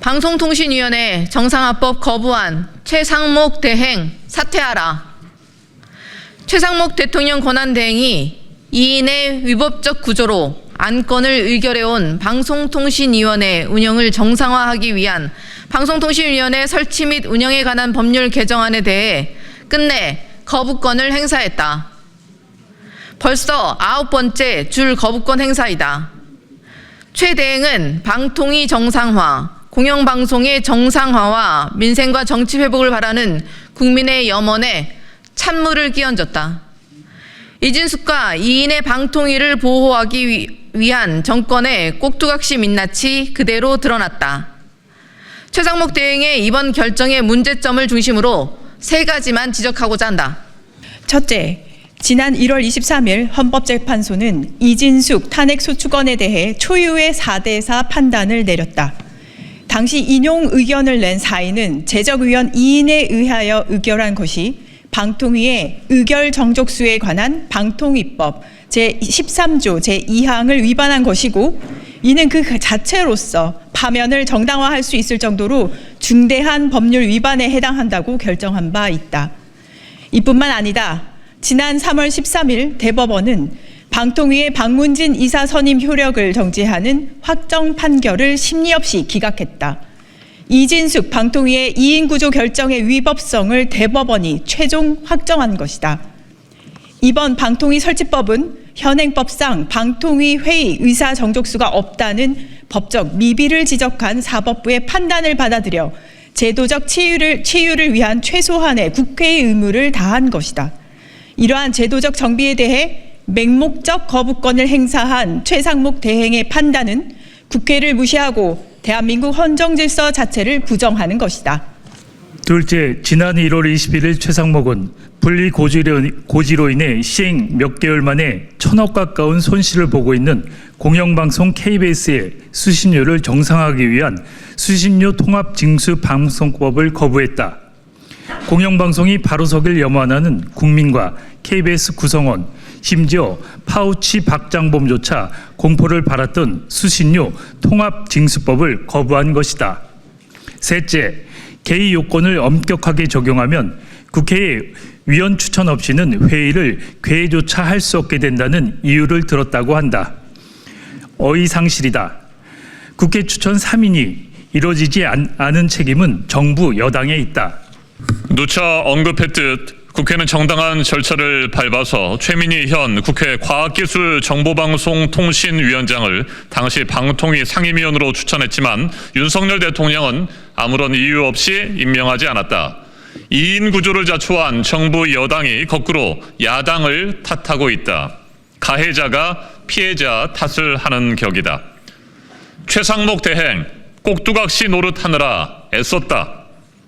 방송통신위원회 정상화법 거부안 최상목 대행 사퇴하라. 최상목 대통령 권한대행이 이인의 위법적 구조로 안건을 의결해온 방송통신위원회 운영을 정상화하기 위한 방송통신위원회 설치 및 운영에 관한 법률 개정안에 대해 끝내 거부권을 행사했다. 벌써 9번째 줄 거부권 행사이다. 최 대행은 방통위 정상화, 공영방송의 정상화와 민생과 정치 회복을 바라는 국민의 염원에 찬물을 끼얹었다. 이진숙과 이인의 방통위를 보호하기 위한 정권의 꼭두각시 민낯이 그대로 드러났다. 최상목 대행의 이번 결정의 문제점을 중심으로 3가지만 지적하고자 한다. 첫째, 지난 1월 23일 헌법재판소는 이진숙 탄핵소추건에 대해 초유의 4대4 판단을 내렸다. 당시 인용 의견을 낸 사인은 제적위원 이인에 의하여 의결한 것이 방통위의 의결 정족수에 관한 방통위법 제13조 제2항을 위반한 것이고, 이는 그 자체로서 파면을 정당화할 수 있을 정도로 중대한 법률 위반에 해당한다고 결정한 바 있다. 이뿐만 아니다. 지난 3월 13일 대법원은 방통위의 박문진 이사 선임 효력을 정지하는 확정 판결을 심리 없이 기각했다. 이진숙 방통위의 2인 구조 결정의 위법성을 대법원이 최종 확정한 것이다. 이번 방통위 설치법은 현행법상 방통위 회의 의사 정족수가 없다는 법적 미비를 지적한 사법부의 판단을 받아들여 제도적 치유를 위한 최소한의 국회의 의무를 다한 것이다. 이러한 제도적 정비에 대해 맹목적 거부권을 행사한 최상목 대행의 판단은 국회를 무시하고 대한민국 헌정질서 자체를 부정하는 것이다. 둘째, 지난 1월 21일 최상목은 분리 고지로 인해 시행 몇 개월 만에 1,000억 가까운 손실을 보고 있는 공영방송 KBS의 수신료를 정상화하기 위한 수신료 통합징수방송법을 거부했다. 공영방송이 바로 서길 염원하는 국민과 KBS 구성원, 심지어 파우치 박장범조차 공포를 바랐던 수신료 통합징수법을 거부한 것이다. 셋째, 개의 요건을 엄격하게 적용하면 국회의 위원 추천 없이는 회의를 개조차 할 수 없게 된다는 이유를 들었다고 한다. 어이상실이다. 국회 추천 3인이 이루어지지 않은 책임은 정부 여당에 있다. 누차 언급했듯 국회는 정당한 절차를 밟아서 최민희 현 국회 과학기술정보방송통신위원장을 당시 방통위 상임위원으로 추천했지만 윤석열 대통령은 아무런 이유 없이 임명하지 않았다. 2인 구조를 자초한 정부 여당이 거꾸로 야당을 탓하고 있다. 가해자가 피해자 탓을 하는 격이다. 최상목 대행 꼭두각시 노릇하느라 애썼다.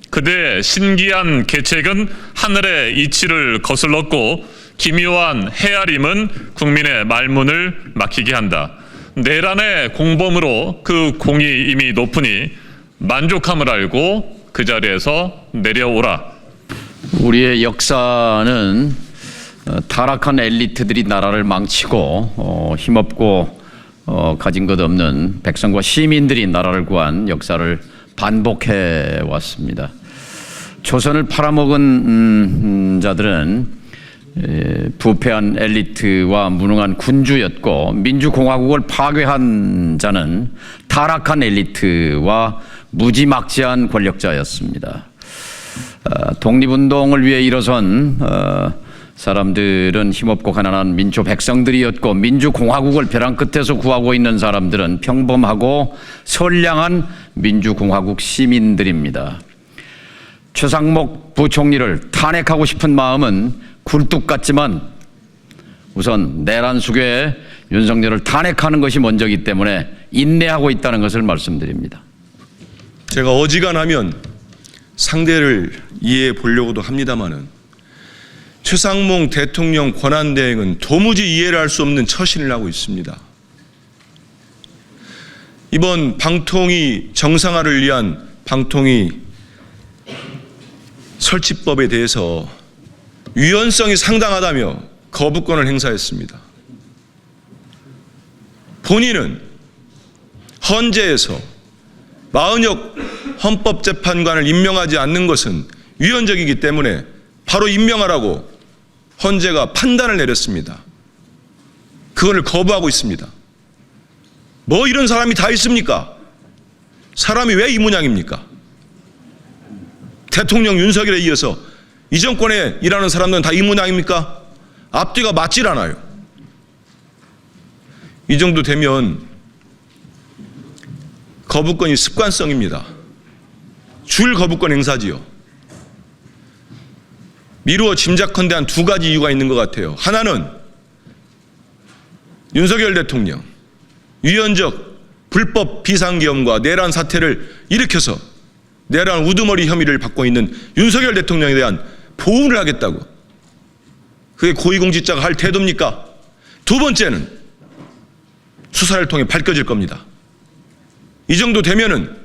그대의 신기한 계책은 하늘의 이치를 거슬렀고 기묘한 헤아림은 국민의 말문을 막히게 한다. 내란의 공범으로 그 공이 이미 높으니 만족함을 알고 그 자리에서 내려오라. 우리의 역사는 타락한 엘리트들이 나라를 망치고 힘없고 가진 것 없는 백성과 시민들이 나라를 구한 역사를 반복해 왔습니다. 조선을 팔아먹은 자들은 부패한 엘리트와 무능한 군주였고, 민주공화국을 파괴한 자는 타락한 엘리트와 무지막지한 권력자였습니다. 독립운동을 위해 일어선 사람들은 힘없고 가난한 민초 백성들이었고, 민주공화국을 벼랑 끝에서 구하고 있는 사람들은 평범하고 선량한 민주공화국 시민들입니다. 최상목 부총리를 탄핵하고 싶은 마음은 굴뚝 같지만 우선 내란 수괴에 윤석열을 탄핵하는 것이 먼저이기 때문에 인내하고 있다는 것을 말씀드립니다. 제가 어지간하면 상대를 이해해 보려고도 합니다마는 최상목 대통령 권한대행은 도무지 이해를 할 수 없는 처신을 하고 있습니다. 이번 방통위 정상화를 위한 방통위 설치법에 대해서 위헌성이 상당하다며 거부권을 행사했습니다. 본인은 헌재에서 마은혁 헌법재판관을 임명하지 않는 것은 위헌적이기 때문에 바로 임명하라고 헌재가 판단을 내렸습니다. 그걸 거부하고 있습니다. 뭐 이런 사람이 다 있습니까? 사람이 왜 이 모양입니까? 대통령 윤석열에 이어서 이 정권에 일하는 사람들은 다 이 모양입니까? 앞뒤가 맞질 않아요. 이 정도 되면 거부권이 습관성입니다. 줄 거부권 행사지요. 미루어 짐작컨대 한 두 가지 이유가 있는 것 같아요. 하나는 윤석열 대통령 위헌적 불법 비상계엄과 내란 사태를 일으켜서 내란 우두머리 혐의를 받고 있는 윤석열 대통령에 대한 보호를 하겠다고. 그게 고위공직자가 할 태도입니까? 두 번째는 수사를 통해 밝혀질 겁니다. 이 정도 되면은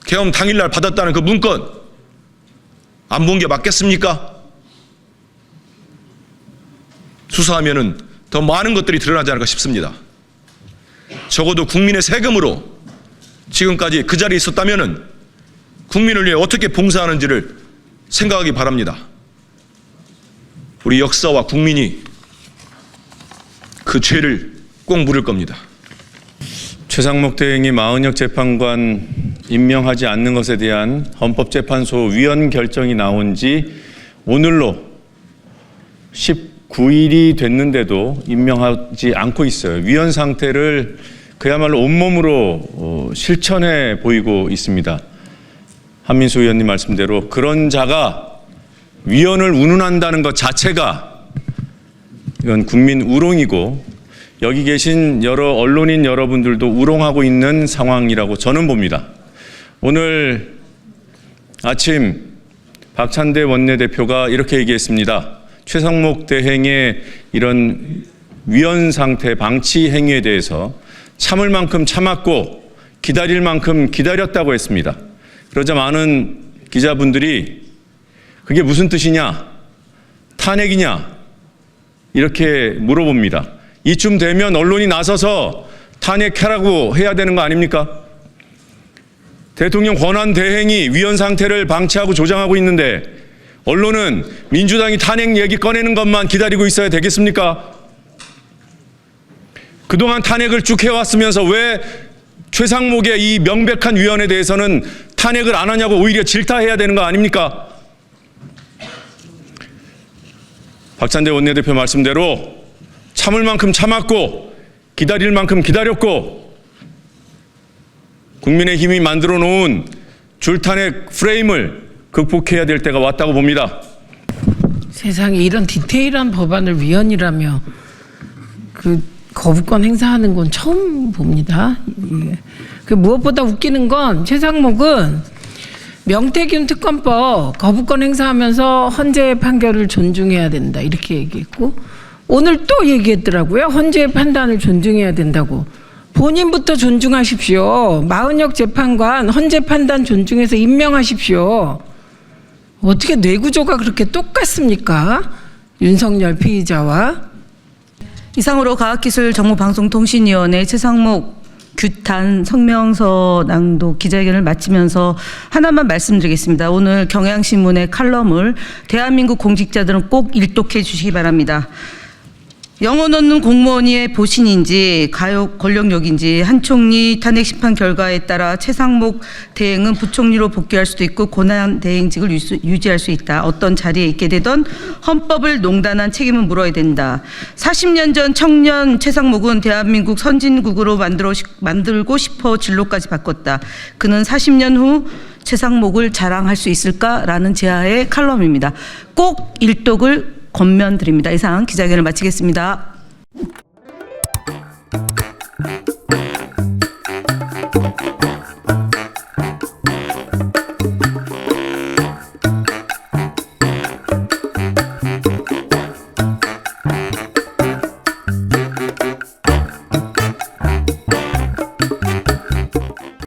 계엄 당일날 받았다는 그 문건 안 본 게 맞겠습니까? 수사하면은 더 많은 것들이 드러나지 않을까 싶습니다. 적어도 국민의 세금으로 지금까지 그 자리에 있었다면은 국민을 위해 어떻게 봉사하는지를 생각하기 바랍니다. 우리 역사와 국민이 그 죄를 꼭 물을 겁니다. 최상목 대행이 마은혁 재판관 임명하지 않는 것에 대한 헌법재판소 위헌 결정이 나온 지 오늘로 19일이 됐는데도 임명하지 않고 있어요. 위헌 상태를 그야말로 온몸으로 실천해 보이고 있습니다. 한민수 의원님 말씀대로 그런 자가 위헌을 운운한다는 것 자체가 이건 국민 우롱이고 여기 계신 여러 언론인 여러분들도 우롱하고 있는 상황이라고 저는 봅니다. 오늘 아침 박찬대 원내대표가 이렇게 얘기했습니다. 최상목 대행의 이런 위헌 상태 방치 행위에 대해서 참을 만큼 참았고 기다릴 만큼 기다렸다고 했습니다. 그러자 많은 기자분들이 그게 무슨 뜻이냐? 탄핵이냐? 이렇게 물어봅니다. 이쯤 되면 언론이 나서서 탄핵하라고 해야 되는 거 아닙니까? 대통령 권한 대행이 위헌 상태를 방치하고 조장하고 있는데 언론은 민주당이 탄핵 얘기 꺼내는 것만 기다리고 있어야 되겠습니까? 그동안 탄핵을 쭉 해왔으면서 왜 최상목의 이 명백한 위헌에 대해서는 탄핵을 안 하냐고 오히려 질타해야 되는 거 아닙니까? 박찬대 원내대표 말씀대로 참을 만큼 참았고 기다릴 만큼 기다렸고 국민의힘이 만들어 놓은 줄탄핵 프레임을 극복해야 될 때가 왔다고 봅니다. 세상에 이런 디테일한 법안을 위헌이라며 그 거부권 행사하는 건 처음 봅니다. 그 무엇보다 웃기는 건 최상목은 명태균 특검법 거부권 행사하면서 헌재의 판결을 존중해야 된다 이렇게 얘기했고 오늘 또 얘기했더라고요. 헌재의 판단을 존중해야 된다고. 본인부터 존중하십시오. 마은혁 재판관 헌재 판단 존중해서 임명하십시오. 어떻게 뇌구조가 그렇게 똑같습니까? 윤석열 피의자와. 이상으로 과학기술정보방송통신위원회 최상목 규탄 성명서 낭독 기자회견을 마치면서 하나만 말씀드리겠습니다. 오늘 경향신문의 칼럼을 대한민국 공직자들은 꼭 일독해 주시기 바랍니다. 영혼 없는 공무원의 보신인지 가요 권력욕인지 한 총리 탄핵 심판 결과에 따라 최상목 대행은 부총리로 복귀할 수도 있고 권한 대행직을 유지할 수 있다. 어떤 자리에 있게 되던 헌법을 농단한 책임은 물어야 된다. 40년 전 청년 최상목은 대한민국 선진국으로 만들고 싶어 진로까지 바꿨다. 그는 40년 후 최상목을 자랑할 수 있을까라는 제하의 칼럼입니다. 꼭 일독을 권면드립니다. 이상 기자회견을 마치겠습니다.